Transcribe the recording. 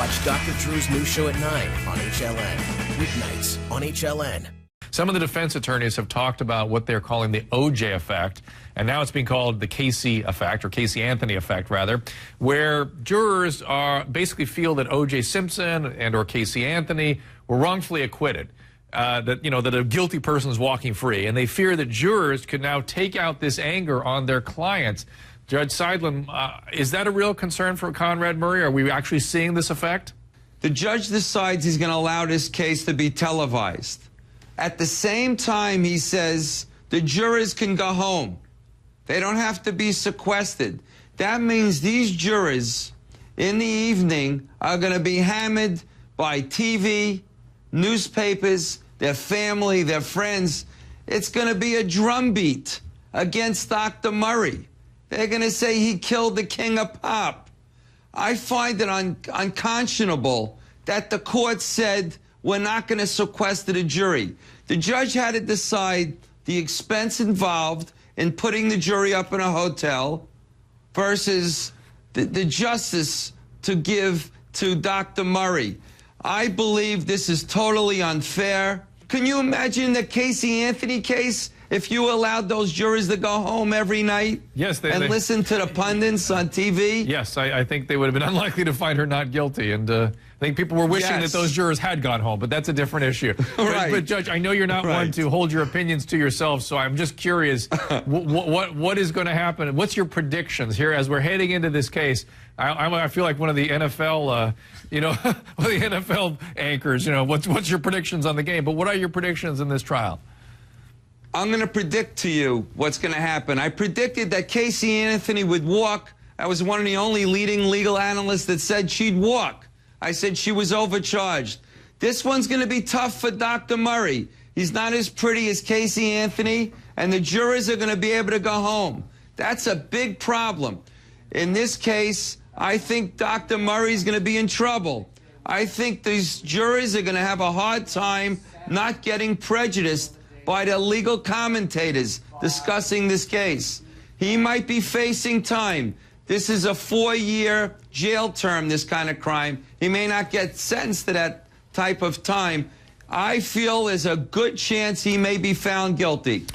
Watch Dr. Drew's new show at 9 on HLN. Weeknights on HLN. Some of the defense attorneys have talked about what they're calling the OJ effect, and now it's being called the Casey effect, or Casey Anthony effect, rather, where jurors basically feel that OJ Simpson and or Casey Anthony were wrongfully acquitted, that a guilty person is walking free, and they fear that jurors could now take out this anger on their clients. Judge Seidlin, is that a real concern for Conrad Murray? Are we actually seeing this effect? The judge decides he's going to allow this case to be televised. At the same time, he says the jurors can go home. They don't have to be sequestered. That means these jurors in the evening are going to be hammered by TV, newspapers, their family, their friends. It's going to be a drumbeat against Dr. Murray. They're going to say he killed the king of pop. I find it unconscionable that the court said we're not going to sequester the jury. The judge had to decide the expense involved in putting the jury up in a hotel versus the justice to give to Dr. Murray. I believe this is totally unfair. Can you imagine the Casey Anthony case if you allowed those jurors to go home every night? Yes, and listen to the pundits on TV? Yes, I think they would have been unlikely to find her not guilty. And I think people were wishing that those jurors had gone home, but that's a different issue. Right. But Judge, I know you're not one to hold your opinions to yourself, so I'm just curious, what is going to happen? What's your predictions here as we're heading into this case? I feel like one of the NFL, one of the NFL anchors. What's your predictions on the game? But what are your predictions in this trial? I'm going to predict to you what's going to happen. I predicted that Casey Anthony would walk. I was one of the only leading legal analysts that said she'd walk. I said she was overcharged. This one's going to be tough for Dr. Murray. He's not as pretty as Casey Anthony, and the jurors are going to be able to go home. That's a big problem. In this case, I think Dr. Murray's going to be in trouble. I think these jurors are going to have a hard time not getting prejudiced by the legal commentators discussing this case. He might be facing time. This is a 4-year jail term, this kind of crime. He may not get sentenced to that type of time. I feel there's a good chance he may be found guilty.